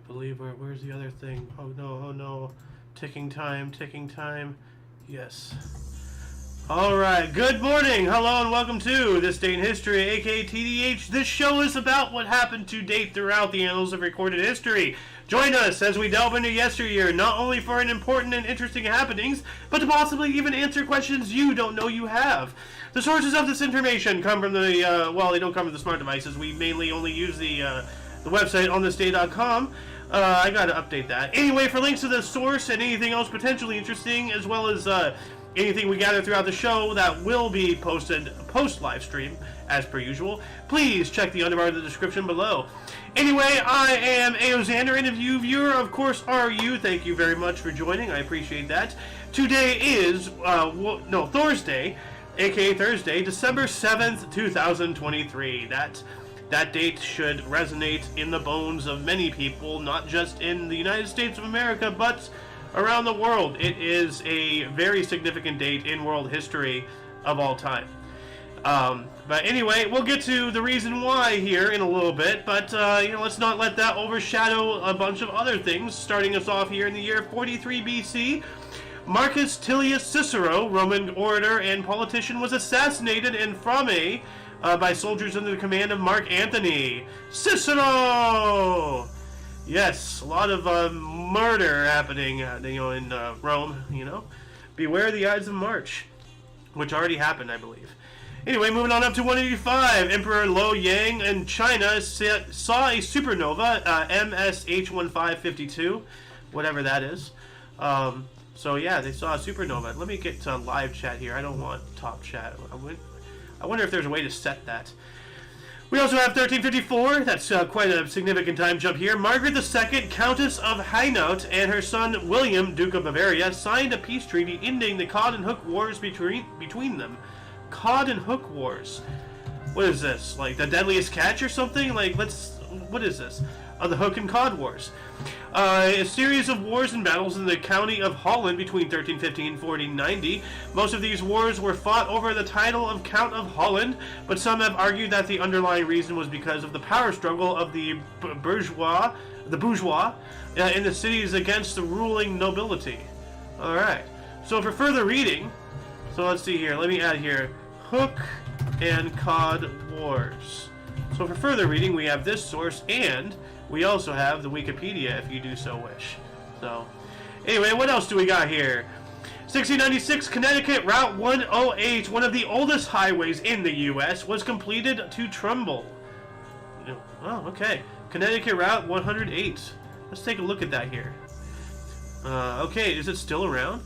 believe where's the other thing? Oh no, oh no. Ticking time, ticking time. Yes. Alright, good morning, hello, and welcome to This Day in History, aka TDH. This show is about what happened to date throughout the annals of recorded history. Join us as we delve into yesteryear, not only for an important and interesting happenings, but to possibly even answer questions you don't know you have. The sources of this information come from the, well, they don't come from the smart devices. We mainly only use the website onthisday.com. I gotta update that. Anyway, for links to the source and anything else potentially interesting, as well as anything we gather throughout the show that will be posted post-live stream, as per usual, please check the underbar of the description below. Anyway, I am Aoxander, and if you, viewer, of course, are you, thank you very much for joining. I appreciate that. Today is, Thursday, aka Thursday, December 7th, 2023. That date should resonate in the bones of many people, not just in the United States of America, but around the world. It is a very significant date in world history of all time. But anyway, we'll get to the reason why here in a little bit, but let's not let that overshadow a bunch of other things. Starting us off here in the year 43 BC, Marcus Tullius Cicero, Roman orator and politician, was assassinated in Frame by soldiers under the command of Mark Antony. Cicero! Yes, a lot of murder happening, in Rome. Beware the Ides of March, which already happened, I believe. Anyway, moving on up to 185, Emperor Luo Yang in China saw a supernova, MSH1552, whatever that is. So yeah, they saw a supernova. Let me get to live chat here. I don't want top chat. I wonder if there's a way to set that. We also have 1354, that's quite a significant time jump here. Margaret II, Countess of Hainaut, and her son William, Duke of Bavaria, signed a peace treaty ending the Cod and Hook Wars between them. Cod and Hook Wars. What is this? Like the Deadliest Catch or something? What is this? The Hook and Cod Wars. A series of wars and battles in the county of Holland between 1350 and 1490. Most of these wars were fought over the title of Count of Holland, but some have argued that the underlying reason was because of the power struggle of the bourgeois in the cities against the ruling nobility. Alright, so for further reading, so let's see here, let me add here, Hook and Cod Wars. So for further reading, we have this source, and we also have the Wikipedia if you do so wish. So, anyway, what else do we got here? 1696, Connecticut Route 108, one of the oldest highways in the U.S., was completed to Trumbull. Oh, okay. Connecticut Route 108. Let's take a look at that here. Okay, is it still around?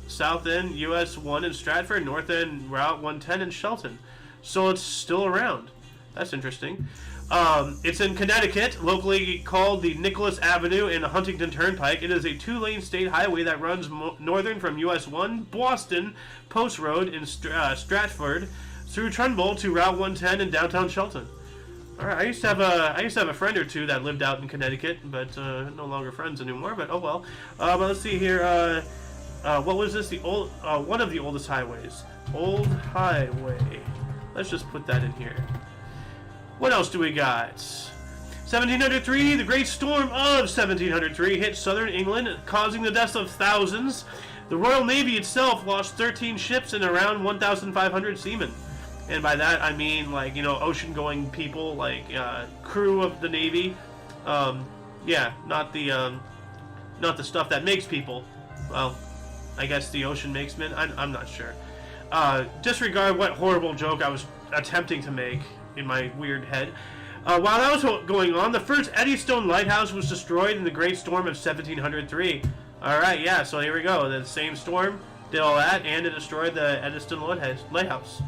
South End, US 1 in Stratford, North End, Route 110 in Shelton. So it's still around. That's interesting. It's in Connecticut, locally called the Nicholas Avenue and Huntington Turnpike. It is a two-lane state highway that runs northern from US 1, Boston, Post Road in Stratford, through Trumbull to Route 110 in downtown Shelton. Alright, I used to have a friend or two that lived out in Connecticut, but no longer friends anymore, but oh well. But let's see here, what was this? One of the oldest highways. Old Highway. Let's just put that in here. What else do we got? 1703, the Great Storm of 1703 hit southern England, causing the deaths of thousands. The Royal Navy itself lost 13 ships and around 1,500 seamen. And by that I mean, ocean-going people, crew of the Navy. Yeah, not the stuff that makes people. Well, I guess the ocean makes men. I'm not sure. Disregard what horrible joke I was attempting to make in my weird head. While that was going on, the first Eddystone Lighthouse was destroyed in the Great Storm of 1703. Alright, yeah, so here we go. The same storm did all that, and it destroyed the Eddystone Lighthouse.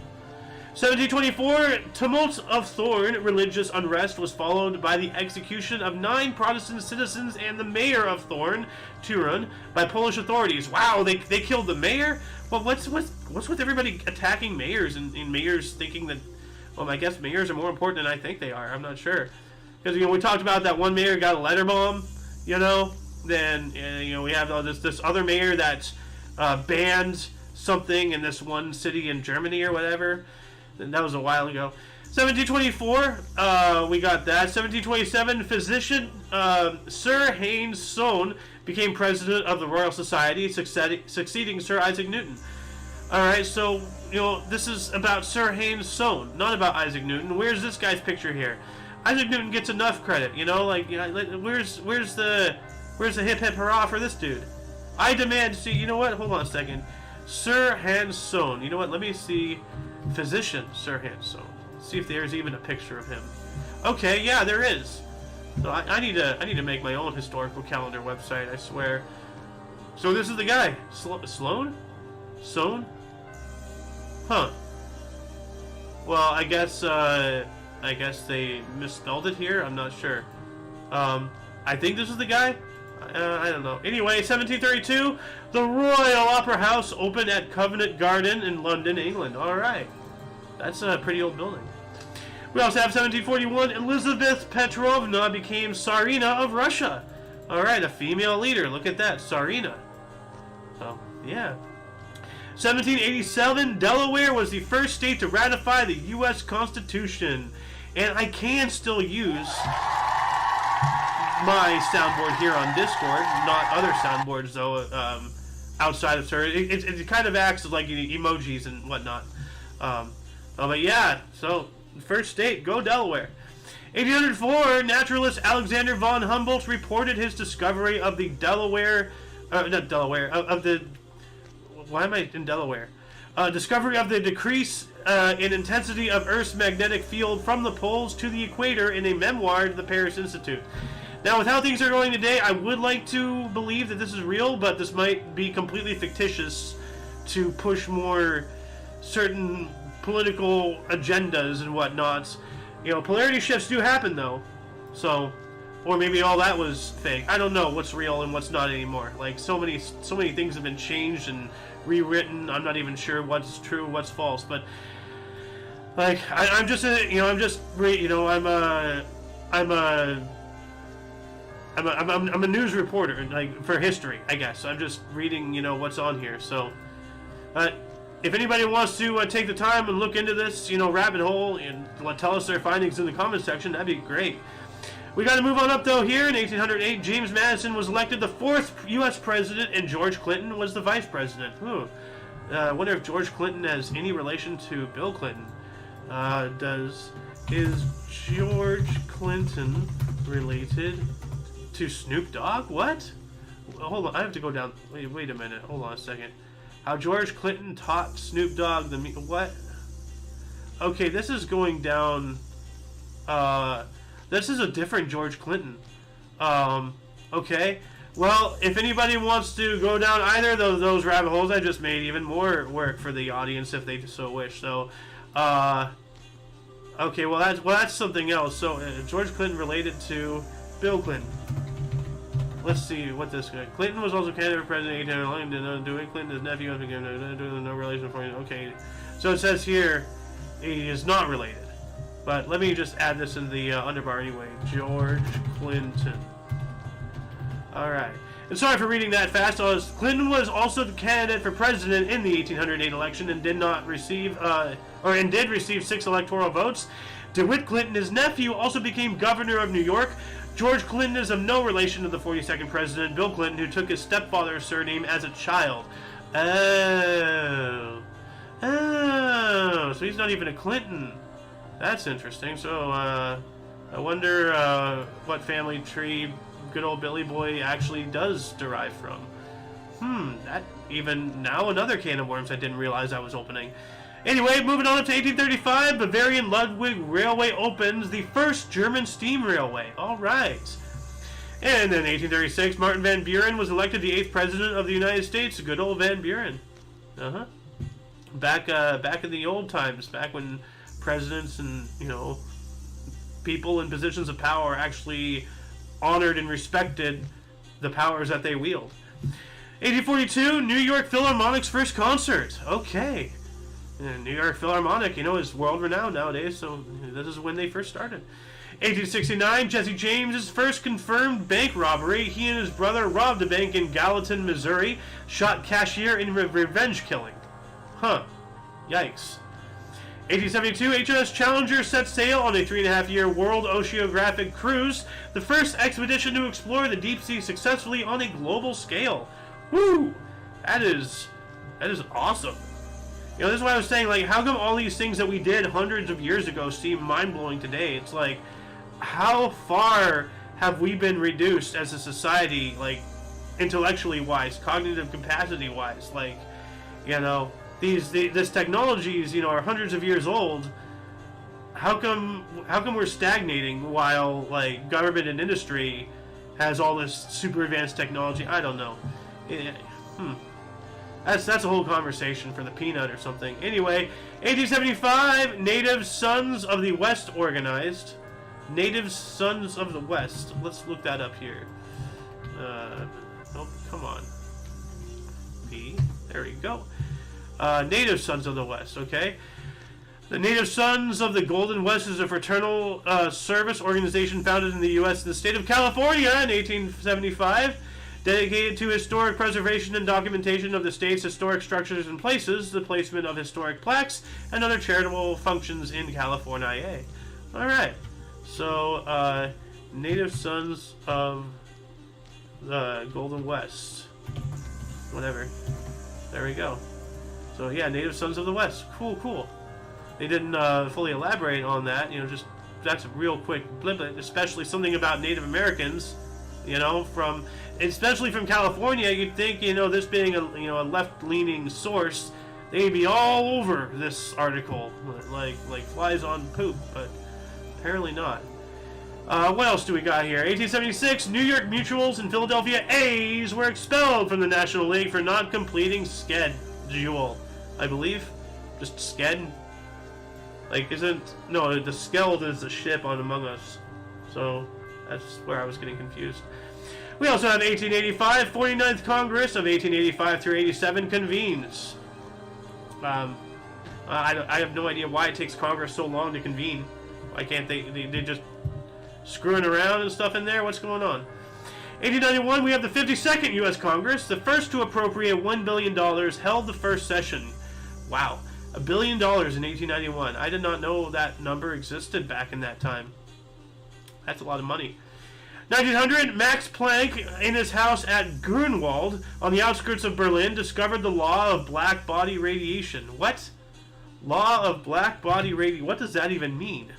1724, tumult of Thorn, religious unrest, was followed by the execution of 9 Protestant citizens and the mayor of Thorn, Turin, by Polish authorities. Wow, they killed the mayor? Well, what's with everybody attacking mayors and mayors thinking that, well, I guess mayors are more important than I think they are. I'm not sure. Because, we talked about that one mayor got a letter bomb, then, we have this other mayor that banned something in this one city in Germany or whatever. And that was a while ago. 1724, we got that. 1727, physician Sir Haynes Soane became president of the Royal Society, succeeding Sir Isaac Newton. Alright, so, you know, this is about Sir Haynes Soane, not about Isaac Newton. Where's this guy's picture here? Isaac Newton gets enough credit, you know, like, you know, where's the hip hip hurrah for this dude? I demand to see, you know what, hold on a second. Sir Haynes Soane, you know what, let me see, physician Sir Haynes Soane. See if there's even a picture of him. Okay, yeah, there is. So I need to make my own historical calendar website, I swear. So this is the guy, Sloan? Soane? Huh. Well, I guess they misspelled it here. I'm not sure. I think this is the guy. I don't know. Anyway, 1732, the Royal Opera House opened at Covent Garden in London, England. All right, that's a pretty old building. We also have 1741, Elizabeth Petrovna became Tsarina of Russia. All right, a female leader. Look at that, Tsarina. So, yeah. 1787, Delaware was the first state to ratify the U.S. Constitution. And I can still use my soundboard here on Discord, not other soundboards, though, outside of Twitter. It kind of acts like emojis and whatnot. But yeah, so, first state, go Delaware. 1804, naturalist Alexander von Humboldt reported his discovery of the why am I in Delaware? Discovery of the decrease in intensity of Earth's magnetic field from the poles to the equator in a memoir to the Paris Institute. Now, with how things are going today, I would like to believe that this is real, but this might be completely fictitious to push more certain political agendas and whatnot. You know, polarity shifts do happen, though. So, or maybe all that was fake. I don't know what's real and what's not anymore. Like, so many things have been changed and rewritten. I'm not even sure what's true, what's false. But like, I'm a news reporter, like, for history, I guess. I'm just reading, you know, what's on here. So, if anybody wants to take the time and look into this, you know, rabbit hole and tell us their findings in the comment section, that'd be great. We got to move on up, though. Here in 1808, James Madison was elected the 4th U.S. president, and George Clinton was the vice president. I wonder if George Clinton has any relation to Bill Clinton. Is George Clinton related to Snoop Dogg? What? Hold on, I have to go down. Wait a minute. Hold on a second. How George Clinton taught Snoop Dogg the what? Okay, this is going down. This is a different George Clinton. Okay. Well, if anybody wants to go down either of those rabbit holes, I just made even more work for the audience if they so wish. So, okay. Well, that's something else. So, George Clinton related to Bill Clinton. Let's see what this guy. Clinton was also candidate for president. Didn't do it. Clinton, his nephew, no relation for him. Okay. So it says here, he is not related. But let me just add this in the underbar anyway. George Clinton. Alright. And sorry for reading that fast. Clinton was also the candidate for president in the 1808 election and did receive 6 electoral votes. DeWitt Clinton, his nephew, also became governor of New York. George Clinton is of no relation to the 42nd president, Bill Clinton, who took his stepfather's surname as a child. Oh, so he's not even a Clinton. That's interesting. So, I wonder what family tree good old Billy Boy actually does derive from. That even now another can of worms I didn't realize I was opening. Anyway, moving on up to 1835, Bavarian Ludwig Railway opens, the first German steam railway. All right. And then 1836, Martin Van Buren was elected the 8th president of the United States. Good old Van Buren. Back in the old times, back when presidents and, you know, people in positions of power actually honored and respected the powers that they wield. 1842, New York Philharmonic's first concert. Okay. And New York Philharmonic, you know, is world-renowned nowadays, so this is when they first started. 1869, Jesse James' first confirmed bank robbery. He and his brother robbed a bank in Gallatin, Missouri, shot cashier in revenge killing. Yikes. 1872, HMS Challenger set sail on a 3.5-year world oceanographic cruise, the first expedition to explore the deep sea successfully on a global scale. Woo! That is awesome. You know, this is why I was saying, like, how come all these things that we did hundreds of years ago seem mind-blowing today? It's like, how far have we been reduced as a society, like, intellectually wise, cognitive capacity wise? Like, you know, this technology is, you know, are hundreds of years old. How come we're stagnating while, like, government and industry has all this super advanced technology? I don't know. That's a whole conversation for the peanut or something. Anyway, 1875, Native Sons of the West organized. Native Sons of the West. Let's look that up here. Oh, come on. P. There we go. Native Sons of the West, okay? The Native Sons of the Golden West is a fraternal service organization founded in the U.S. and the state of California in 1875, dedicated to historic preservation and documentation of the state's historic structures and places, the placement of historic plaques, and other charitable functions in California. All right. So, Native Sons of the Golden West. Whatever. There we go. So, yeah, Native Sons of the West. Cool, cool. They didn't fully elaborate on that. You know, just that's a real quick blip, especially something about Native Americans. You know, especially from California, you'd think, you know, this being a left-leaning source, they'd be all over this article, like flies on poop, but apparently not. What else do we got here? 1876, New York Mutuals and Philadelphia A's were expelled from the National League for not completing schedule, I believe. Just sked. Like, no, the Skeld is the ship on Among Us. So, that's where I was getting confused. We also have 1885, 49th Congress of 1885 through 87 convenes. I have no idea why it takes Congress so long to convene. Why can't they just screwing around and stuff in there? What's going on? 1891, we have the 52nd U.S. Congress, the first to appropriate $1 billion, held the first session. Wow. $1 billion in 1891. I did not know that number existed back in that time. That's a lot of money. 1900, Max Planck, in his house at Grunwald, on the outskirts of Berlin, discovered the law of black body radiation. What? Law of black body radiation. What does that even mean?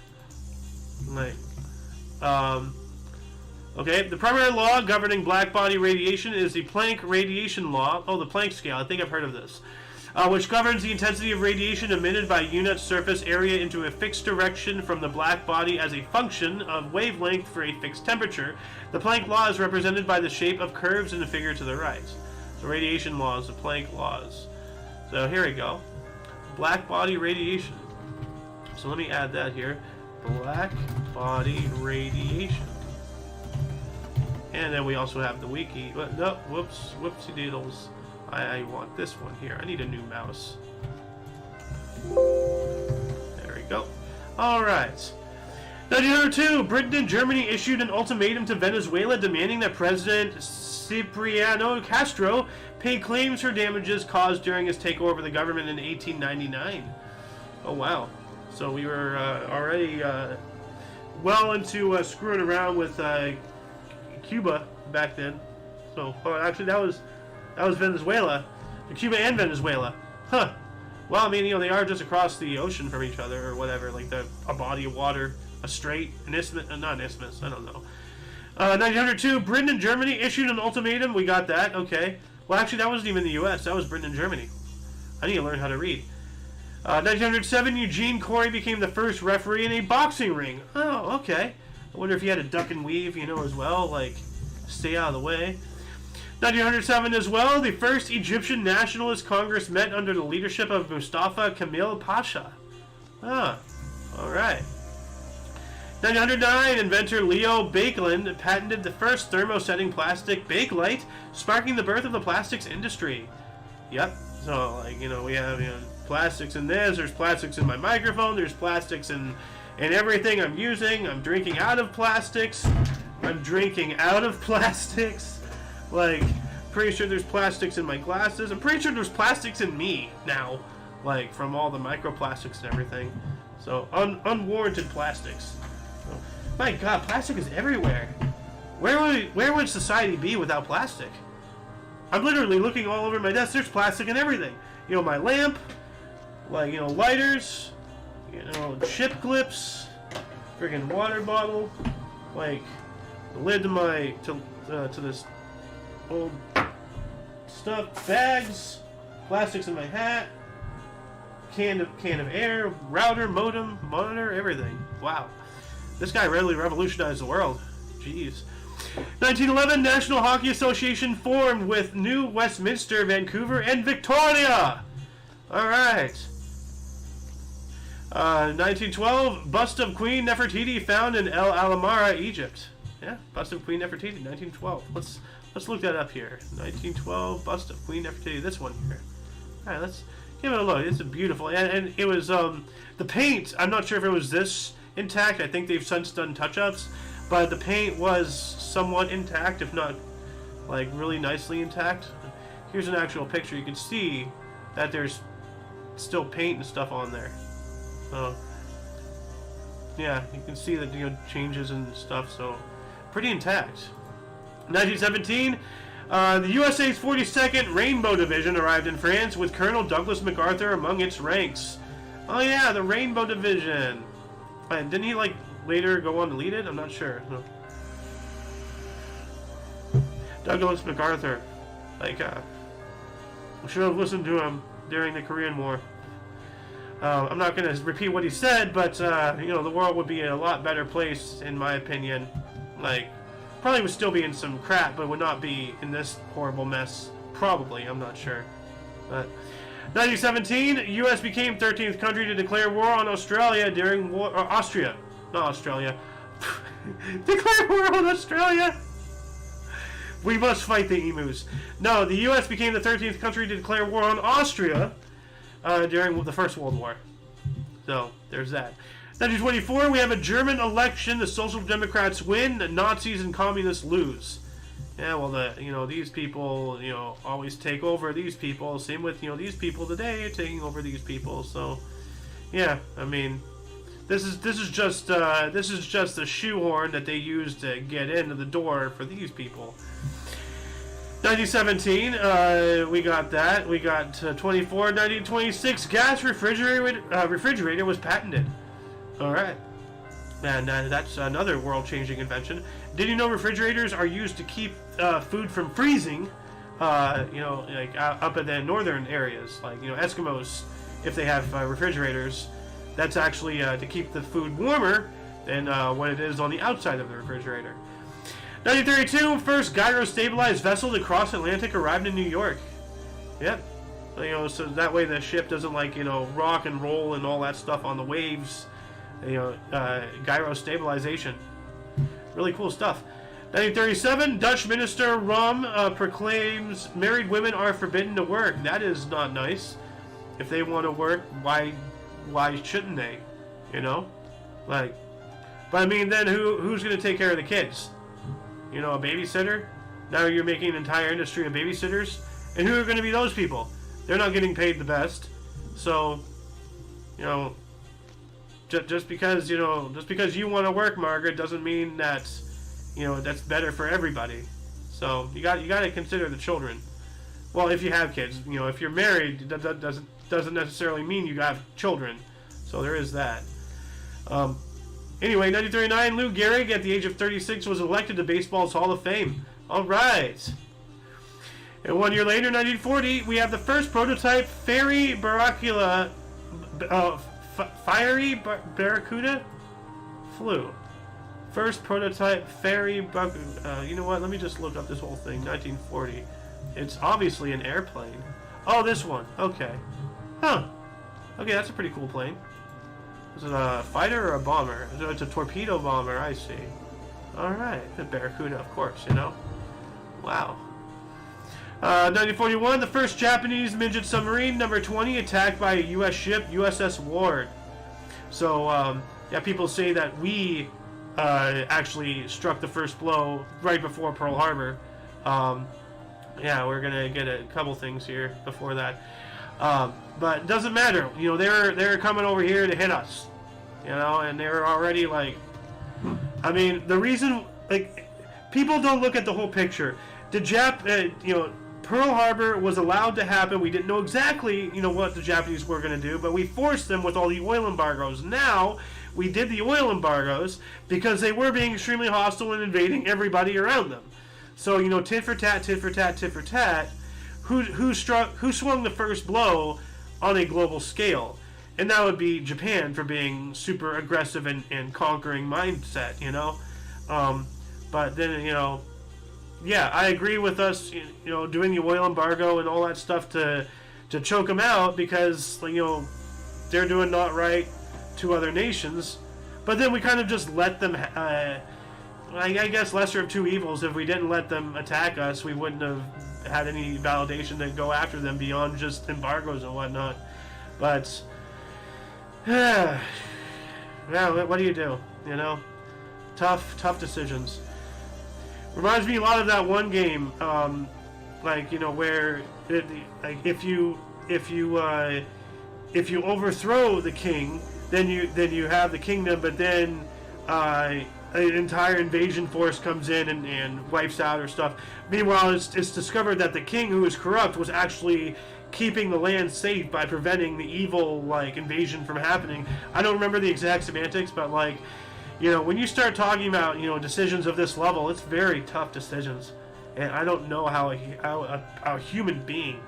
Like, okay, the primary law governing black body radiation is the Planck radiation law. Oh, the Planck scale. I think I've heard of this. Which governs the intensity of radiation emitted by unit surface area into a fixed direction from the black body as a function of wavelength for a fixed temperature. The Planck law is represented by the shape of curves in the figure to the right. So radiation laws, the Planck laws. So here we go. Black body radiation. So let me add that here. Black body radiation. And then we also have the wiki. No, whoopsie doodles. I want this one here. I need a new mouse. There we go. Alright. 1902, Britain and Germany issued an ultimatum to Venezuela demanding that President Cipriano Castro pay claims for damages caused during his takeover of the government in 1899. Oh, wow. So we were already well into screwing around with Cuba back then. So, actually, that was Venezuela. Cuba and Venezuela. Huh. Well, I mean, you know, they are just across the ocean from each other or whatever, like a body of water, a strait, an isthmus, not an isthmus, I don't know. 1902, Britain and Germany issued an ultimatum. We got that, okay. Well, actually, that wasn't even the U.S. That was Britain and Germany. I need to learn how to read. 1907, Eugene Corey became the first referee in a boxing ring. Oh, okay. I wonder if he had a duck and weave, you know, as well, like, stay out of the way. 1907 as well, the first Egyptian Nationalist Congress met under the leadership of Mustafa Kemal Pasha. Ah, alright. 1909, inventor Leo Baekeland patented the first thermosetting plastic bakelite, sparking the birth of the plastics industry. Yep, so, like, you know, we have, you know, plastics in this, there's plastics in my microphone, there's plastics in everything I'm using. I'm drinking out of plastics. Like, pretty sure there's plastics in my glasses. I'm pretty sure there's plastics in me now. like from all the microplastics and everything. So unwarranted plastics. So, my God, plastic is everywhere. Where would society be without plastic? I'm literally looking all over my desk. There's plastic and everything. You know, my lamp, like, you know, lighters, you know, chip clips, freaking water bottle, like the lid to my to this old stuff, bags, plastics in my hat, can of air, router, modem, monitor, everything. Wow, this guy really revolutionized the world. Jeez. 1911, National Hockey Association formed with New Westminster, Vancouver, and Victoria. All right. 1912, bust of Queen Nefertiti found in El Alamara, Egypt. Yeah, bust of Queen Nefertiti, 1912. Let's look that up here. 1912, bust of Queen Nefertiti. This one here. All right, let's give it a look. It's a beautiful, and it was the paint. I'm not sure if it was this intact. I think they've since done touch-ups, but the paint was somewhat intact, if not like really nicely intact. Here's an actual picture. You can see that there's still paint and stuff on there. So yeah, you can see that, you know, changes and stuff. So pretty intact. 1917, the USA's 42nd Rainbow Division arrived in France with Colonel Douglas MacArthur among its ranks. Oh yeah, the Rainbow Division. And didn't he like later go on to lead it? I'm not sure. No. Douglas MacArthur, like, we should have listened to him during the Korean War. I'm not going to repeat what he said, but you know, the world would be a lot better place, in my opinion. Like, probably would still be in some crap, but would not be in this horrible mess. Probably, I'm not sure. But 1917, U.S. became 13th country to declare war on Australia during war. Or Austria, not Australia. Declare war on Australia. We must fight the emus. No, the U.S. became the 13th country to declare war on Austria during the First World War. So, there's that. 1924, we have a German election. The Social Democrats win, the Nazis and Communists lose. Yeah, well, you know, these people, you know, always take over these people. Same with, you know, these people today taking over these people. So, yeah, I mean, this is just a shoehorn that they use to get into the door for these people. 1917, we got that. We got 24. 1926, gas refrigerator was patented. All right, and that's another world-changing invention. Did you know refrigerators are used to keep food from freezing? You know, like up in the northern areas, like, you know, Eskimos, if they have refrigerators, that's actually to keep the food warmer than what it is on the outside of the refrigerator. 1932, first gyro-stabilized vessel to cross Atlantic arrived in New York. Yep. You know, so that way the ship doesn't, like, you know, rock and roll and all that stuff on the waves. You know, gyro-stabilization. Really cool stuff. 1937, Dutch minister Rum proclaims married women are forbidden to work. That is not nice. If they want to work, why shouldn't they? You know, like, but I mean, then who's going to take care of the kids? You know, a babysitter. Now you're making an entire industry of babysitters, and who are going to be those people? They're not getting paid the best. So, you know, just because you want to work, Margaret, doesn't mean that, you know, that's better for everybody. So you got to consider the children. Well, if you have kids, you know, if you're married, that doesn't necessarily mean you have children. So there is that. Anyway, 1939, Lou Gehrig, at the age of 36, was elected to baseball's Hall of Fame. All right. And 1 year later, 1940, we have the first prototype fiery barracuda flew. First prototype fairy you know what? Let me just look up this whole thing. 1940. It's obviously an airplane. Oh, this one. Okay. Huh. Okay, that's a pretty cool plane. Is it a fighter or a bomber? It's a torpedo bomber, I see. Alright. The Barracuda, of course, you know. Wow. 1941, the first Japanese midget submarine, number 20, attacked by a U.S. ship, USS Ward. So, yeah, people say that we actually struck the first blow right before Pearl Harbor. Yeah, we're going to get a couple things here before that. But it doesn't matter. You know, they're coming over here to hit us. You know, and they're already like, I mean, the reason, like, people don't look at the whole picture. You know, Pearl Harbor was allowed to happen. We didn't know exactly, you know, what the Japanese were going to do, but we forced them with all the oil embargoes. Now, we did the oil embargoes because they were being extremely hostile and invading everybody around them. So, you know, tit for tat, tit for tat, tit for tat. Who swung the first blow on a global scale? And that would be Japan for being super aggressive and conquering mindset, you know? But then, you know, yeah, I agree with us, you know, doing the oil embargo and all that stuff to choke them out because, you know, they're doing not right to other nations. But then we kind of just let them, I guess lesser of two evils. If we didn't let them attack us, we wouldn't have had any validation to go after them beyond just embargoes and whatnot. But, yeah, what do you do, you know? Tough decisions. Reminds me a lot of that one game, like, you know, where like if you overthrow the king, then you have the kingdom, but then an entire invasion force comes in and wipes out or stuff. Meanwhile, it's discovered that the king, who is corrupt, was actually keeping the land safe by preventing the evil, like, invasion from happening. I don't remember the exact semantics, but, like, you know, when you start talking about, you know, decisions of this level, it's very tough decisions, and I don't know how a human being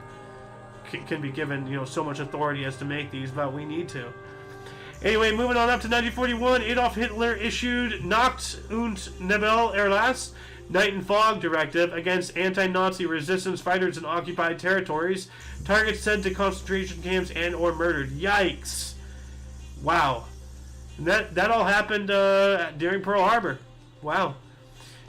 can be given, you know, so much authority as to make these, but we need to. Anyway, moving on up to 1941, Adolf Hitler issued Nacht und Nebel Erlass, Night and Fog Directive, against anti-Nazi resistance fighters in occupied territories, targets sent to concentration camps and or murdered. Yikes. Wow. And that all happened during Pearl Harbor. Wow.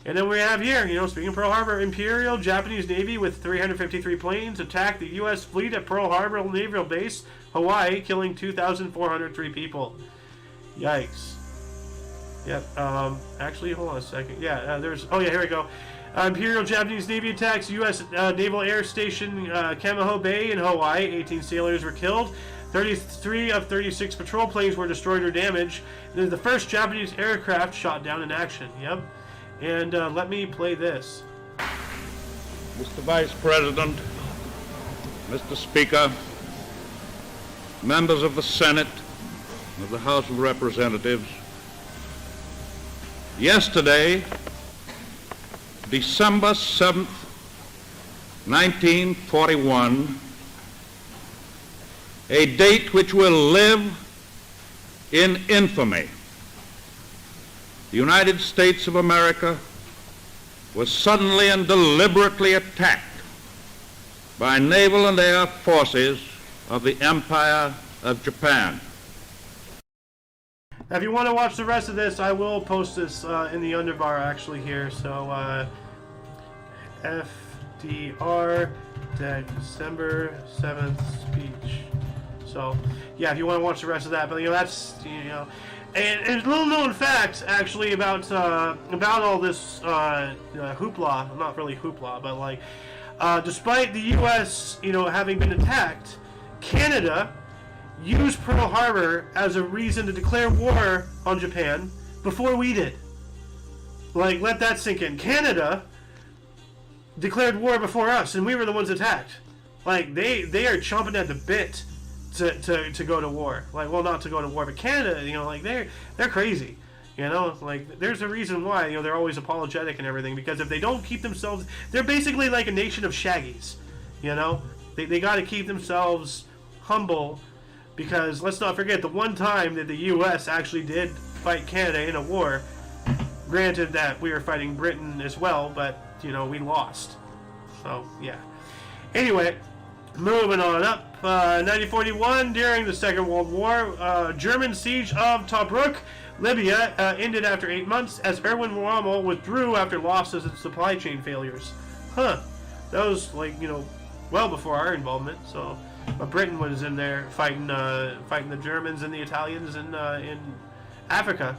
And then we have here, you know, speaking of Pearl Harbor, Imperial Japanese Navy with 353 planes attacked the U.S. fleet at Pearl Harbor Naval Base, Hawaii, killing 2,403 people. Yikes. Yep. Actually, hold on a second. Yeah, oh yeah, here we go. Imperial Japanese Navy attacks U.S. Naval Air Station Kamiho Bay in Hawaii. 18 sailors were killed. 33 of 36 patrol planes were destroyed or damaged. They're the first Japanese aircraft shot down in action. Yep. And let me play this. Mr. Vice President, Mr. Speaker, members of the Senate, of the House of Representatives, yesterday, December 7th, 1941, a date which will live in infamy. The United States of America was suddenly and deliberately attacked by naval and air forces of the Empire of Japan. Now, if you want to watch the rest of this, I will post this in the underbar actually here. So, FDR, December 7th speech. So, yeah, if you want to watch the rest of that, but, you know, that's, you know, and a little known fact actually about all this hoopla, not really hoopla, but like, despite the U.S., you know, having been attacked, Canada used Pearl Harbor as a reason to declare war on Japan before we did. Like, let that sink in. Canada declared war before us, and we were the ones attacked. Like, they are chomping at the bit to go to war. Like, well, not to go to war, but Canada, you know, like, they're crazy. You know, like, there's a reason why, you know, they're always apologetic and everything, because if they don't keep themselves, they're basically like a nation of shaggies. You know, they got to keep themselves humble, because let's not forget the one time that the U.S. actually did fight Canada in a war. Granted that we were fighting Britain as well, but, you know, we lost. So, yeah. Anyway, moving on up. 1941, during the Second World War, German siege of Tobruk, Libya, ended after 8 months as Erwin Rommel withdrew after losses and supply chain failures. Huh. That was, like, you know, well before our involvement. So, but Britain was in there fighting the Germans and the Italians in Africa.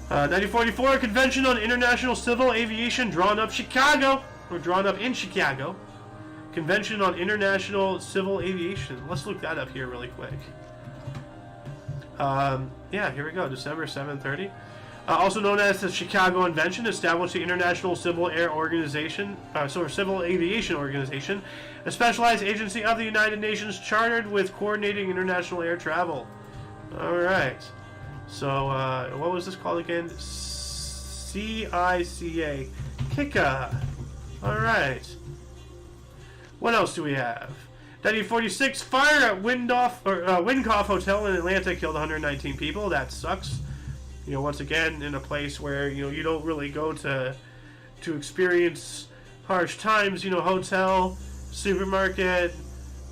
1944, Convention on International Civil Aviation drawn up in Chicago. Convention on International Civil Aviation. Let's look that up here really quick. Yeah, here we go. December 730. Also known as the Chicago Convention, established the International Civil Air Organization, Civil Aviation Organization, a specialized agency of the United Nations chartered with coordinating international air travel. All right. So, what was this called again? CICA. KICA. All right. What else do we have? 1946, fire at Windcoff Hotel in Atlanta killed 119 people. That sucks. You know, once again, in a place where, you know, you don't really go to experience harsh times. You know, hotel, supermarket,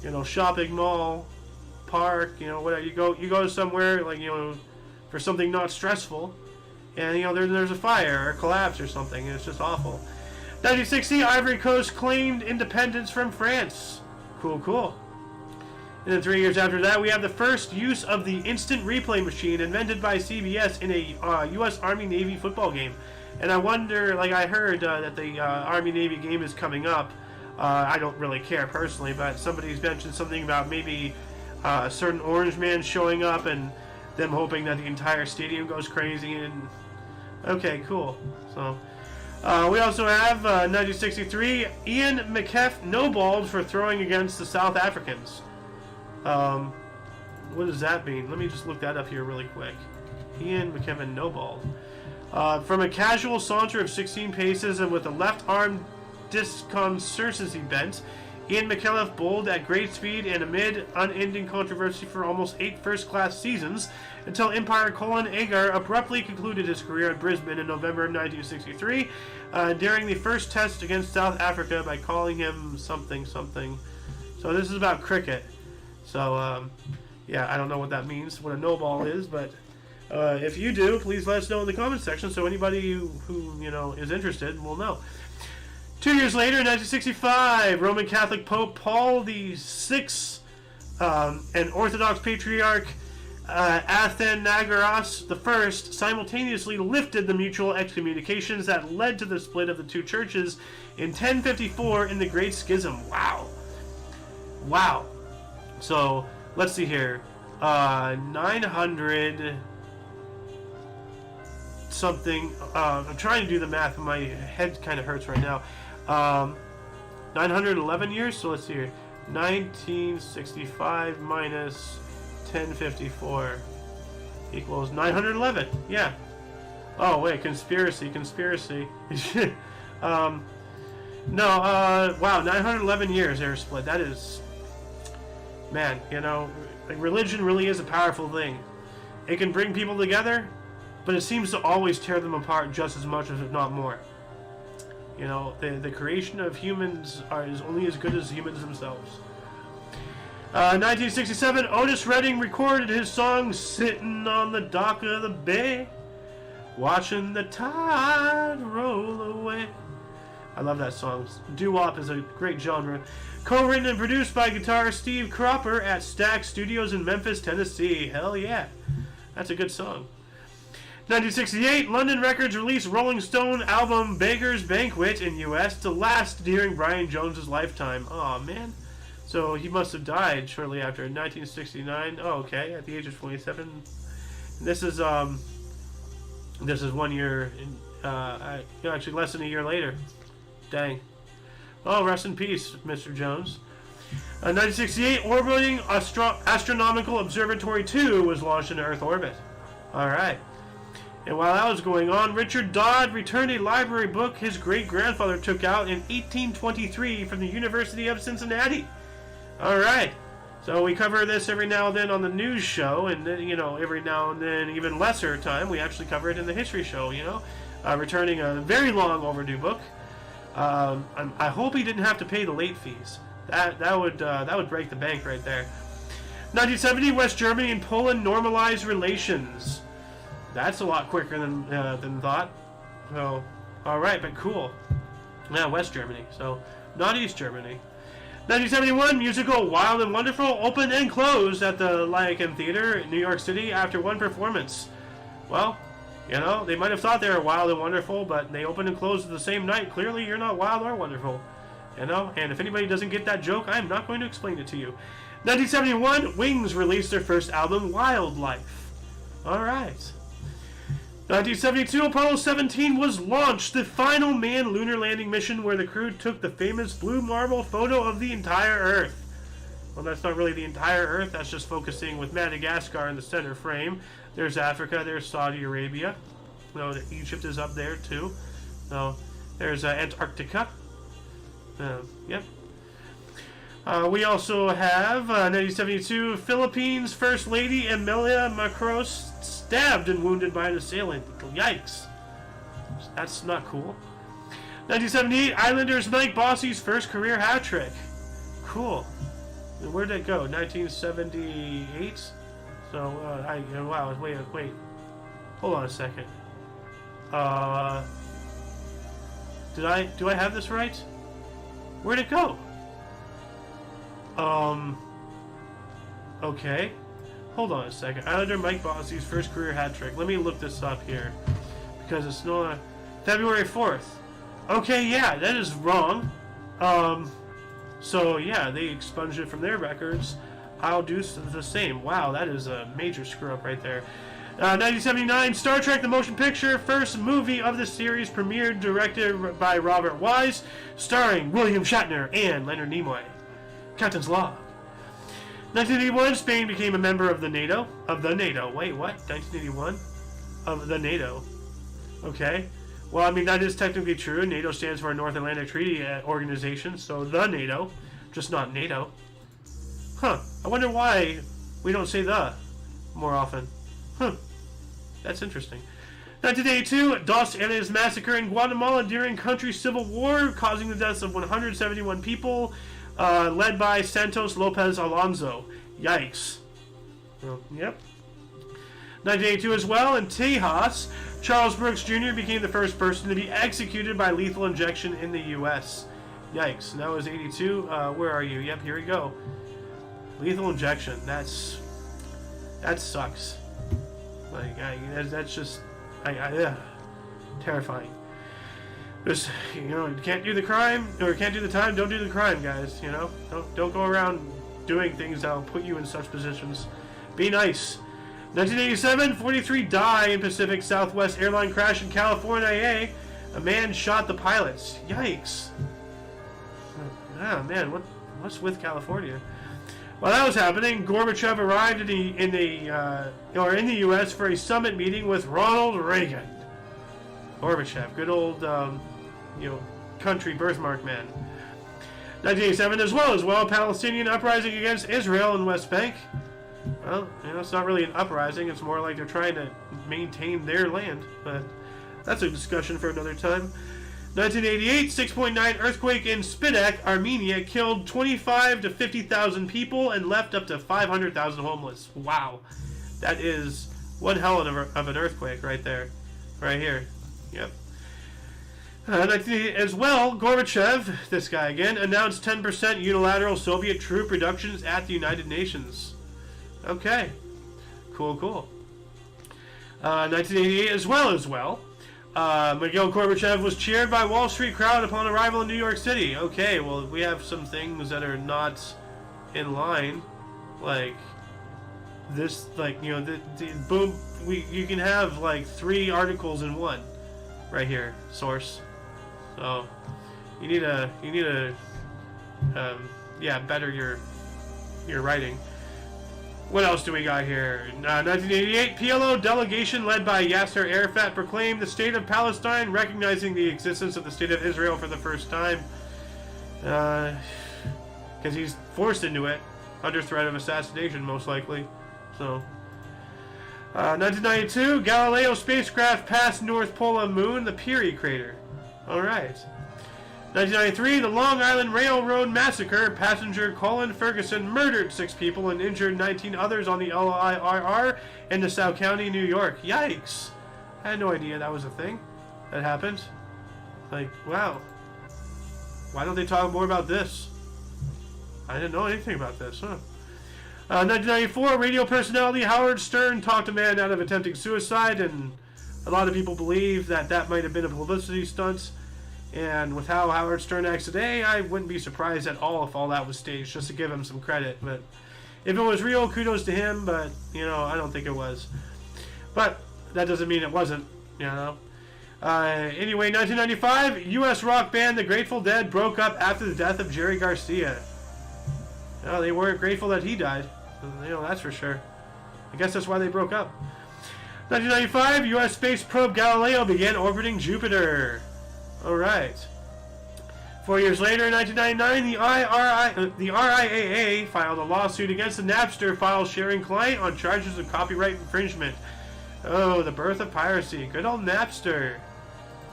you know, shopping mall, park, you know, whatever. You go somewhere, like, you know, for something not stressful, and, you know, there's a fire or a collapse or something, and it's just awful. 1960, Ivory Coast claimed independence from France. Cool. And then 3 years after that, we have the first use of the instant replay machine invented by CBS in a U.S. Army-Navy football game. And I wonder, like, I heard that the Army-Navy game is coming up. I don't really care personally, but somebody's mentioned something about maybe a certain orange man showing up and them hoping that the entire stadium goes crazy. And okay, cool. So we also have 1963, Ian McKeff no-balled for throwing against the South Africans. What does that mean? Let me just look that up here really quick. Ian McKeff no-balled. From a casual saunter of 16 paces and with a left arm disconcertancy bent, Ian McKellef bowled at great speed and amid unending controversy for almost 8 first-class seasons until umpire Colin Agar abruptly concluded his career in Brisbane in November of 1963 during the first test against South Africa by calling him something. So this is about cricket. So, yeah, I don't know what that means, what a no-ball is, but if you do, please let us know in the comments section so anybody who you know, is interested will know. 2 years later, in 1965, Roman Catholic Pope Paul VI and Orthodox Patriarch Athenagoras I simultaneously lifted the mutual excommunications that led to the split of the two churches in 1054 in the Great Schism. Wow. So, let's see here. 900 something. I'm trying to do the math, and my head kind of hurts right now. 911 years. So let's see here. 1965 minus 1054 equals 911. Yeah. Oh wait, conspiracy. Wow, 911 years they were split. That is, man, you know, like, religion really is a powerful thing. It can bring people together, but it seems to always tear them apart just as much, if not more. You know, the creation of humans is only as good as humans themselves. 1967, Otis Redding recorded his song "Sitting on the Dock of the Bay, Watching the Tide Roll Away." I love that song. Doo-wop is a great genre. Co-written and produced by guitarist Steve Cropper at Stax Studios in Memphis, Tennessee. Hell yeah. That's a good song. 1968, London Records released Rolling Stone album Beggar's Banquet in U.S. to last during Brian Jones's lifetime. Aw, man. So he must have died shortly after. 1969. Oh, okay. At the age of 27. This is 1 year, actually less than a year later. Dang. Oh, rest in peace, Mr. Jones. 1968, orbiting Astronomical Observatory 2 was launched into Earth orbit. Alright. And while that was going on, Richard Dodd returned a library book his great-grandfather took out in 1823 from the University of Cincinnati. Alright. So we cover this every now and then on the news show, and then, you know, every now and then, even lesser time, we actually cover it in the history show, you know. Returning a very long overdue book. I hope he didn't have to pay the late fees. That would break the bank right there. 1970, West Germany and Poland normalized relations. That's a lot quicker than thought. So, all right, but cool. Yeah, West Germany. So, not East Germany. 1971, musical Wild and Wonderful opened and closed at the Lycan Theater in New York City after one performance. Well, you know, they might have thought they were wild and wonderful, but they opened and closed the same night. Clearly, you're not wild or wonderful. You know, and if anybody doesn't get that joke, I'm not going to explain it to you. 1971, Wings released their first album, Wildlife. Alright. 1972, Apollo 17 was launched, the final manned lunar landing mission where the crew took the famous blue marble photo of the entire Earth. Well, that's not really the entire Earth, that's just focusing with Madagascar in the center frame. There's Africa, there's Saudi Arabia. No, Egypt is up there too. No, there's Antarctica. Yep. We also have 1972, Philippines First Lady Amelia Macros stabbed and wounded by an assailant. Yikes. That's not cool. 1978, Islanders Mike Bossy's first career hat trick. Cool. Where'd that go? 1978? So, wow, wait. Hold on a second. Do I have this right? Where'd it go? Okay. Hold on a second. Islander Mike Bossy's first career hat trick. Let me look this up here. Because it's not... February 4th. Okay, yeah, that is wrong. So, yeah, they expunged it from their records. I'll do the same. Wow, that is a major screw-up right there. 1979, Star Trek The Motion Picture, first movie of the series, premiered, directed by Robert Wise, starring William Shatner and Leonard Nimoy. Captain's Log. 1981, Spain became a member of the NATO. Wait, what? 1981? Of the NATO. Okay. Well, I mean, that is technically true. NATO stands for North Atlantic Treaty Organization, so the NATO, just not NATO. Huh. I wonder why we don't say the more often. Huh. That's interesting. 1982, Dos Anjos massacre in Guatemala during country civil war, causing the deaths of 171 people, led by Santos Lopez Alonso. Yikes. Well, yep. 1982 as well, in Tejas, Charles Brooks Jr. became the first person to be executed by lethal injection in the U.S. Yikes. That was 82. Where are you? Yep, here we go. Lethal injection. That sucks. Like, that's just... terrifying. Just, you can't do the crime, or can't do the time, don't do the crime, guys, Don't go around doing things that'll put you in such positions. Be nice. 1987, 43 die in Pacific Southwest airline crash in California. A man shot the pilots. Yikes. Ah, man, what's with California? While that was happening, Gorbachev arrived in the U.S. for a summit meeting with Ronald Reagan. Gorbachev, good old, country birthmark man. 1987 as well, Palestinian uprising against Israel in West Bank. Well, it's not really an uprising, it's more like they're trying to maintain their land, but that's a discussion for another time. 1988, 6.9 earthquake in Spidek, Armenia, killed 25 to 50,000 people and left up to 500,000 homeless. Wow. That is one hell of an earthquake right there. Right here. Yep. 1988 as well, Gorbachev, this guy again, announced 10% unilateral Soviet troop reductions at the United Nations. Okay. Cool. 1988 as well. Mikhail Gorbachev was cheered by Wall Street crowd upon arrival in New York City. Okay, well, we have some things that are not in line, like this, the boom. You can have like 3 articles in one, right here, source. So you need to better your writing. What else do we got here? 1988, PLO delegation led by Yasser Arafat proclaimed the state of Palestine, recognizing the existence of the state of Israel for the first time. Because he's forced into it, under threat of assassination, most likely. So, 1992, Galileo spacecraft passed North Pole of Moon, the Peary crater. Alright. 1993, the Long Island Railroad Massacre. Passenger Colin Ferguson murdered 6 people and injured 19 others on the LIRR in Nassau County, New York. Yikes. I had no idea that was a thing that happened. Like, wow. Why don't they talk more about this? I didn't know anything about this, huh? 1994, radio personality Howard Stern talked a man out of attempting suicide, and a lot of people believe that might have been a publicity stunt. And with how Howard Stern acts today, I wouldn't be surprised at all if all that was staged, just to give him some credit. But if it was real, kudos to him, but, I don't think it was. But that doesn't mean it wasn't, Anyway, 1995, U.S. rock band The Grateful Dead broke up after the death of Jerry Garcia. They weren't grateful that he died. That's for sure. I guess that's why they broke up. 1995, U.S. space probe Galileo began orbiting Jupiter. Alright. 4 years later, in 1999, the RIAA filed a lawsuit against the Napster file-sharing client on charges of copyright infringement. Oh, the birth of piracy. Good old Napster.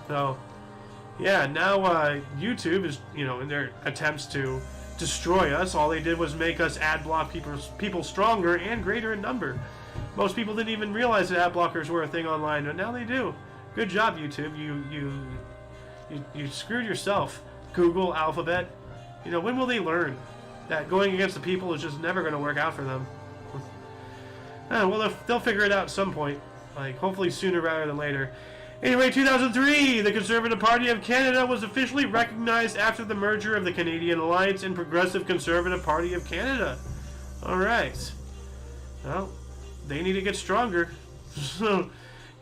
So, yeah, now YouTube is, in their attempts to destroy us, all they did was make us ad block people stronger and greater in number. Most people didn't even realize that ad blockers were a thing online, but now they do. Good job, YouTube. You screwed yourself. Google, Alphabet. When will they learn that going against the people is just never going to work out for them? Well, they'll figure it out at some point. Hopefully sooner rather than later. Anyway, 2003, the Conservative Party of Canada was officially recognized after the merger of the Canadian Alliance and Progressive Conservative Party of Canada. Alright. Well, they need to get stronger.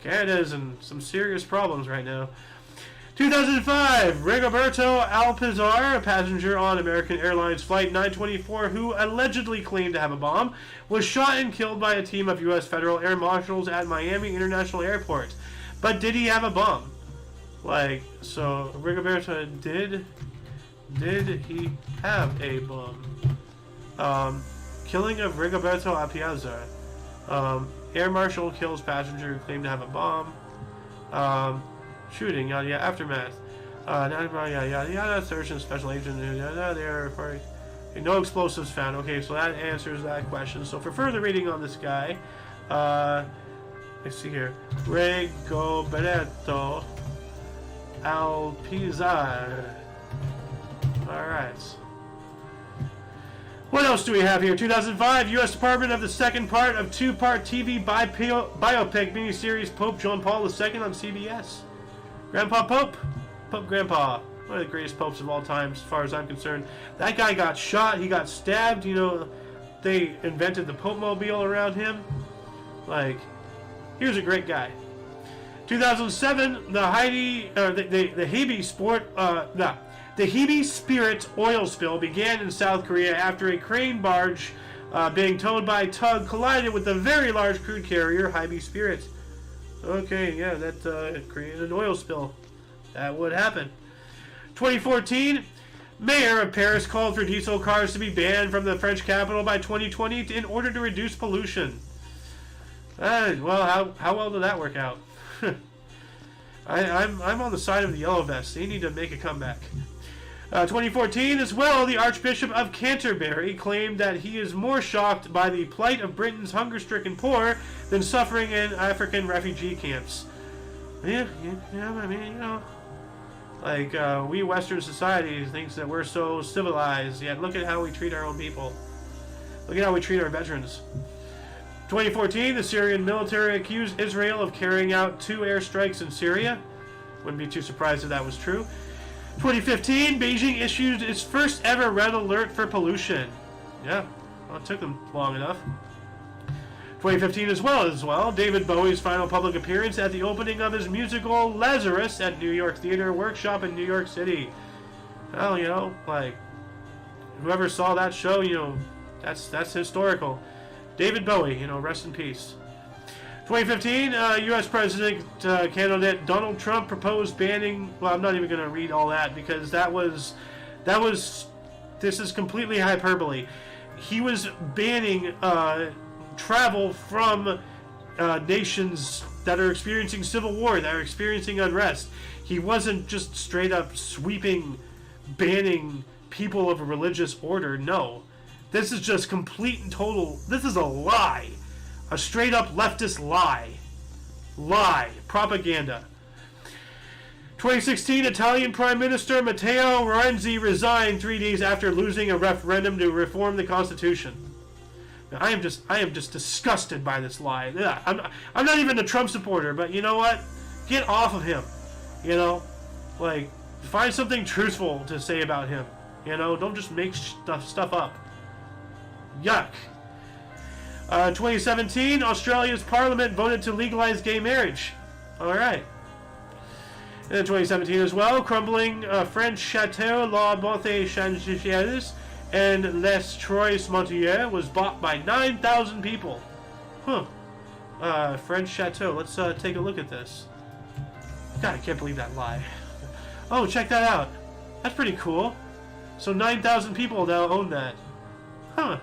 Canada's in some serious problems right now. 2005, Rigoberto Alpizar, a passenger on American Airlines Flight 924 who allegedly claimed to have a bomb, was shot and killed by a team of U.S. federal air marshals at Miami International Airport. But did he have a bomb? So Rigoberto did he have a bomb? Killing of Rigoberto Alpizar. Air marshal kills passenger who claimed to have a bomb. Shooting, yada yada, aftermath. Yada yada, search and special agent, yada, there, no explosives found. Okay, so that answers that question. So for further reading on this guy, let's see here. Rigoberto Alpizar. Alright. What else do we have here? 2005, U.S. Department of the second part of two-part TV biopic miniseries Pope John Paul II on CBS. Grandpa Pope? Pope Grandpa. One of the greatest popes of all time, as far as I'm concerned. That guy got shot. He got stabbed. They invented the Pope Mobile around him. He was a great guy. 2007, the Hebe Spirit oil spill began in South Korea after a crane barge being towed by a tug collided with a very large crude carrier, Hebe Spirit. Okay, yeah, that created an oil spill. That would happen. 2014, Mayor of Paris called for diesel cars to be banned from the French capital by 2020 in order to reduce pollution. Well, how well did that work out? I'm on the side of the yellow vests. They need to make a comeback. 2014 as well, the Archbishop of Canterbury claimed that he is more shocked by the plight of Britain's hunger-stricken poor than suffering in African refugee camps. Yeah, I mean, we Western society thinks that we're so civilized, yet look at how we treat our own people. Look at how we treat our veterans. 2014, the Syrian military accused Israel of carrying out 2 airstrikes in Syria. Wouldn't be too surprised if that was true. 2015, Beijing issued its first ever red alert for pollution. Yeah, well, it took them long enough. 2015 as well, David Bowie's final public appearance at the opening of his musical Lazarus at New York Theater Workshop in New York City. Well, whoever saw that show, that's historical. David Bowie, rest in peace. 2015, U.S. President candidate Donald Trump proposed banning. Well, I'm not even going to read all that because this is completely hyperbole. He was banning travel from nations that are experiencing civil war, that are experiencing unrest. He wasn't just straight up banning people of a religious order. No. This is just complete and total. This is a lie. A straight up leftist lie. Propaganda. 2016, Italian Prime Minister Matteo Renzi resigned 3 days after losing a referendum to reform the Constitution. Now, I am just disgusted by this lie. Yeah, I'm not even a Trump supporter, but you know what? Get off of him. Find something truthful to say about him. You know, don't just make stuff up. Yuck. 2017, Australia's parliament voted to legalize gay marriage. Alright. And in 2017 as well, crumbling French Chateau La Bonté Changeuse and Les Trois Montiers was bought by 9,000 people. Huh. French Chateau. Let's take a look at this. God, I can't believe that lie. Oh, check that out. That's pretty cool. So 9,000 people now own that. Huh.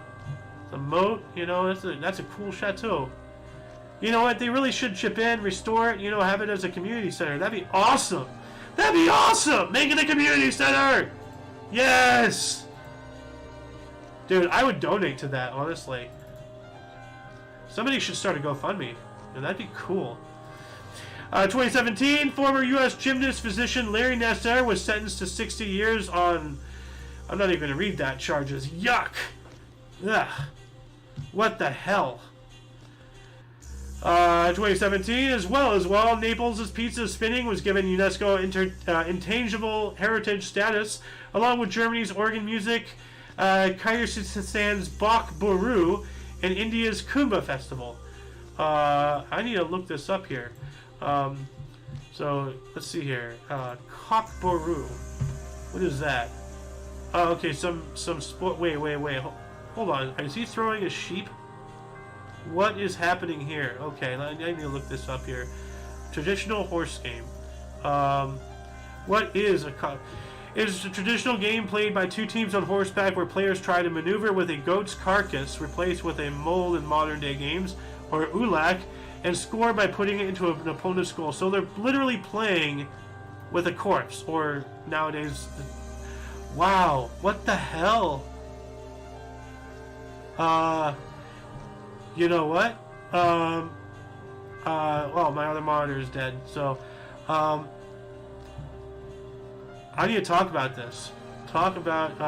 The moat, you know, that's a cool chateau. You know what? They really should chip in, restore it, you know, have it as a community center. That'd be awesome. That'd be awesome. Make it a community center. Yes. Dude, I would donate to that, honestly. Somebody should start a GoFundMe. And that'd be cool. 2017, former U.S. gymnast physician Larry Nassar was sentenced to 60 years on... I'm not even going to read that. Charges. Yuck. Ugh. What the hell? 2017 as well. Naples' pizza spinning was given UNESCO intangible heritage status, along with Germany's organ music, Kyrgyzstan's Bach Boru, and India's Kumbh festival. I need to look this up here. So let's see here. Kok Boru. What is that? Oh, okay. Some sport. Wait. Hold on. Is he throwing a sheep? What is happening here? Okay, I need to look this up here. Traditional horse game. What is a cock? It is a traditional game played by two teams on horseback where players try to maneuver with a goat's carcass replaced with a mole in modern day games, or ulak, and score by putting it into an opponent's goal. So they're literally playing with a corpse, or nowadays... Wow, what the hell? You know what? Well, my other monitor is dead, so, I need to talk about this. Talk about,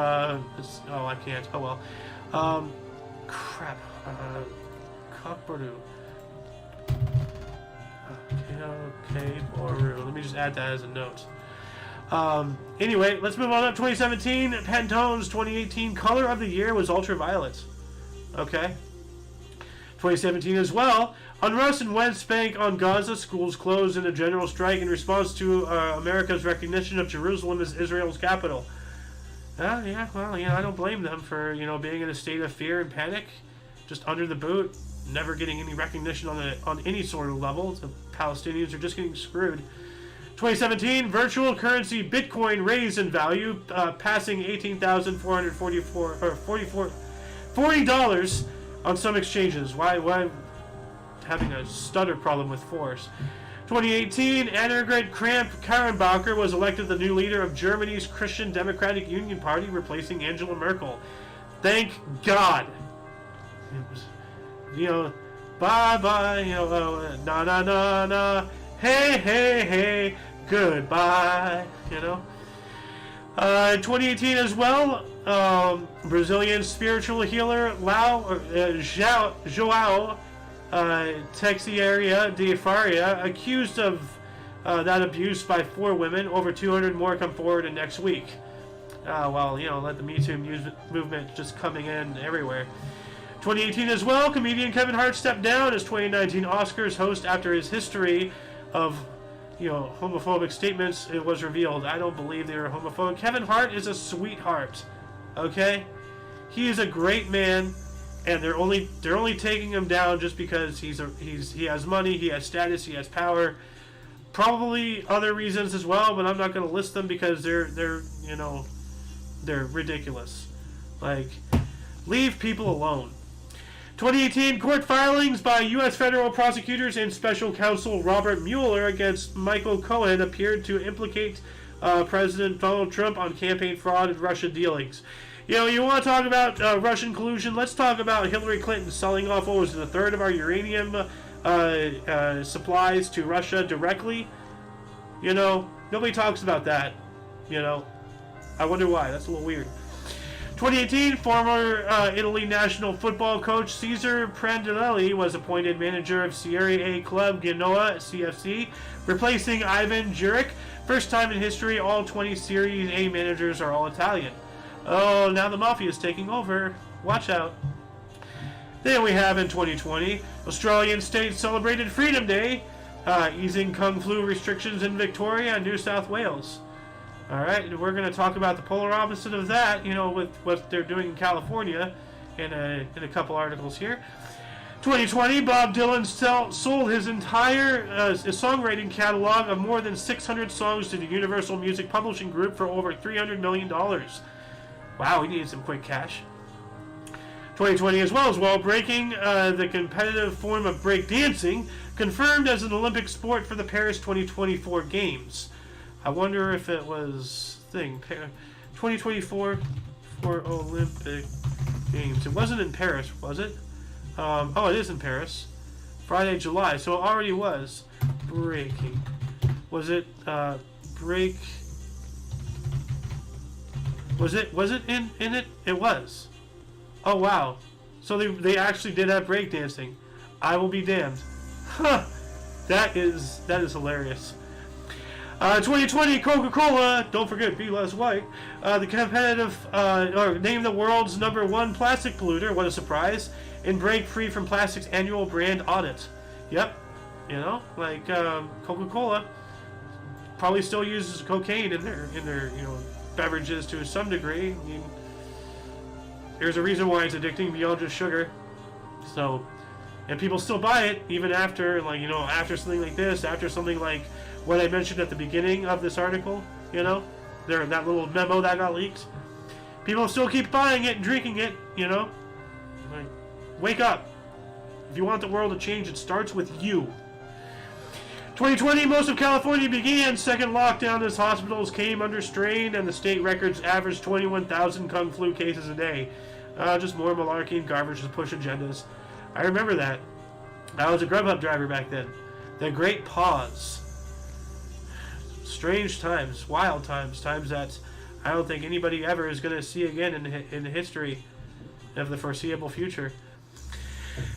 this, oh, I can't, oh well. Crap, Cockbirdu. Okay, Boru. Let me just add that as a note. Anyway, let's move on up. 2017, Pantone's 2018 color of the year was ultraviolet. Okay. 2017 as well. Unrest in West Bank on Gaza, schools closed in a general strike in response to America's recognition of Jerusalem as Israel's capital. Yeah, well, I don't blame them for, being in a state of fear and panic, just under the boot, never getting any recognition on any sort of level. The Palestinians are just getting screwed. 2017, virtual currency Bitcoin raised in value, passing $40 on some exchanges. Why having a stutter problem with force? 2018, Annegret Kramp-Karrenbauer was elected the new leader of Germany's Christian Democratic Union Party, replacing Angela Merkel. Thank God. It was, bye-bye, na na na na, hey, goodbye, 2018 as well, Brazilian spiritual healer João Teixeira de Faria, accused of that abuse by 4 women. Over 200 more come forward in next week. Let the Me Too movement just coming in everywhere. 2018 as well, comedian Kevin Hart stepped down as 2019 Oscars host after his history of homophobic statements it was revealed. I don't believe they were homophobic. Kevin Hart is a sweetheart. Okay? He is a great man, and they're only taking him down just because he has money, he has status, he has power. Probably other reasons as well, but I'm not going to list them because they're ridiculous. Like, leave people alone. 2018 court filings by U.S. federal prosecutors and special counsel Robert Mueller against Michael Cohen appeared to implicate President Donald Trump on campaign fraud and Russia dealings. You want to talk about Russian collusion? Let's talk about Hillary Clinton selling off what was a third of our uranium supplies to Russia directly. Nobody talks about that. I wonder why. That's a little weird. 2018, former Italy national football coach Cesar Prandelli was appointed manager of Serie A club Genoa CFC, replacing Ivan Juric. First time in history, all 20 Series A managers are all Italian. Oh, now the mafia is taking over. Watch out. Then we have in 2020, Australian states celebrated Freedom Day, easing Kung Flu restrictions in Victoria and New South Wales. Alright, and we're going to talk about the polar opposite of that, with what they're doing in California in a couple articles here. 2020, Bob Dylan sold his entire songwriting catalog of more than 600 songs to the Universal Music Publishing Group for over $300 million. Wow, he needed some quick cash. 2020 as well, breaking, the competitive form of breakdancing, confirmed as an Olympic sport for the Paris 2024 Games. I wonder if it was 2024 for Olympic Games. It wasn't in Paris, was it? Oh, it is in Paris. Friday, July. So it already was breaking. Was it break? Was it in it? It was. Oh wow. So they actually did have breakdancing. I will be damned. Huh. That is hilarious. 2020 Coca-Cola, don't forget be less white. The competitive or named the world's #1 plastic polluter. What a surprise! And break free from plastic's annual brand audit. Yep, like Coca-Cola probably still uses cocaine in their beverages to some degree. I mean, there's a reason why it's addicting beyond just sugar. So, and people still buy it even after, after something like this, after something like what I mentioned at the beginning of this article. That little memo that got leaked. People still keep buying it and drinking it. Like, wake up. If you want the world to change, it starts with you. 2020, most of California began second lockdown as hospitals came under strain and the state records averaged 21,000 Kung Flu cases a day. Just more malarkey and garbage to push agendas. I remember that. I was a Grubhub driver back then. The Great Pause. Strange times, wild times, times that I don't think anybody ever is going to see again in the history of the foreseeable future.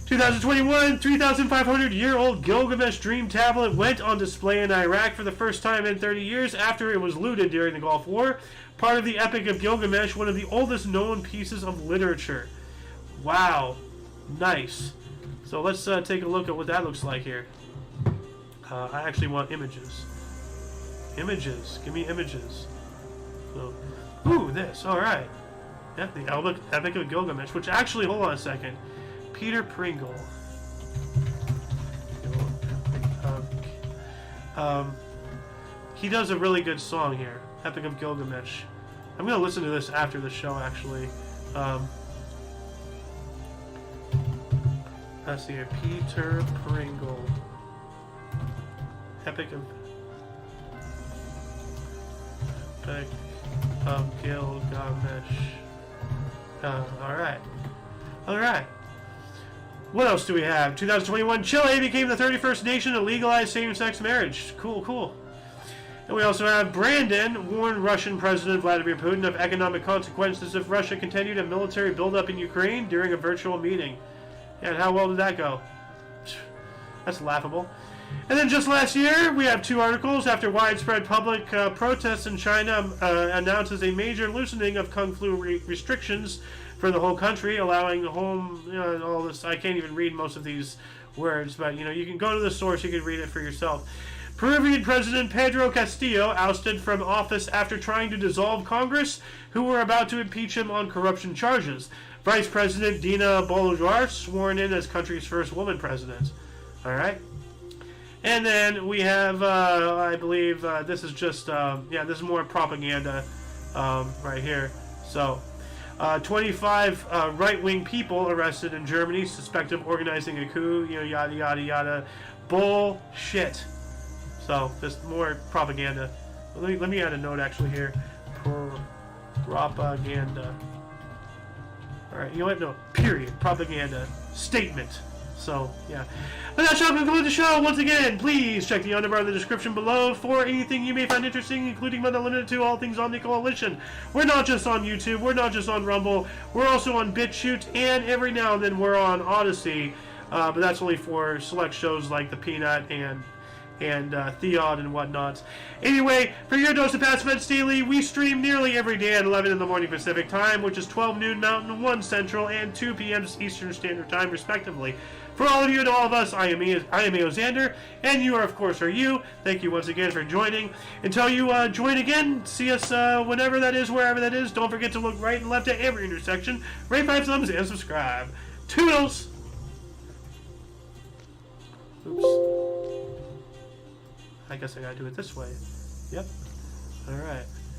2021, 3,500-year-old Gilgamesh Dream Tablet went on display in Iraq for the first time in 30 years after it was looted during the Gulf War. Part of the Epic of Gilgamesh, one of the oldest known pieces of literature. Wow. Nice. So let's take a look at what that looks like here. I actually want images. Images. Give me images. So, ooh, this. Alright. Yeah, the Epic of Gilgamesh, which actually, hold on a second. Peter Pringle. He does a really good song here. Epic of Gilgamesh. I'm going to listen to this after the show, actually. Let's see here. Peter Pringle. Epic of Gilgamesh. Alright. What else do we have? 2021, Chile became the 31st nation to legalize same-sex marriage. Cool. And we also have Brandon warned Russian President Vladimir Putin of economic consequences if Russia continued a military buildup in Ukraine during a virtual meeting. Yeah, and how well did that go? That's laughable. And then just last year, we have two articles after widespread public protests in China announces a major loosening of Kung Flu restrictions for the whole country, allowing home, all this. I can't even read most of these words, but you can go to the source, you can read it for yourself. Peruvian President Pedro Castillo ousted from office after trying to dissolve Congress, who were about to impeach him on corruption charges. Vice President Dina Boluarte sworn in as country's first woman president. All right. And then we have, I believe, this is just, this is more propaganda right here. So, 25 right-wing people arrested in Germany, suspected of organizing a coup, yada, yada, yada. Bullshit. So, just more propaganda. Let me add a note, actually, here. Propaganda. Alright, you know what? No, period. Propaganda. Statement. So, yeah. But that shall conclude the show. Once again, please check the underbar in the description below for anything you may find interesting, including but not limited to all things Omni Coalition. We're not just on YouTube. We're not just on Rumble. We're also on BitChute, and every now and then we're on Odyssey. But that's only for select shows like The Peanut and and Theon and whatnot. Anyway, for your dose of Past Events Daily, we stream nearly every day at 11 in the morning Pacific Time, which is 12 noon Mountain, 1 Central, and 2 p.m. Eastern Standard Time, respectively. For all of you and all of us, I am A.O. Xander, and you are, of course, are you. Thank you once again for joining. Until you join again, see us whenever that is, wherever that is. Don't forget to look right and left at every intersection. Rate 5 thumbs and subscribe. Toodles! Oops. I guess I gotta do it this way. Yep. Alright.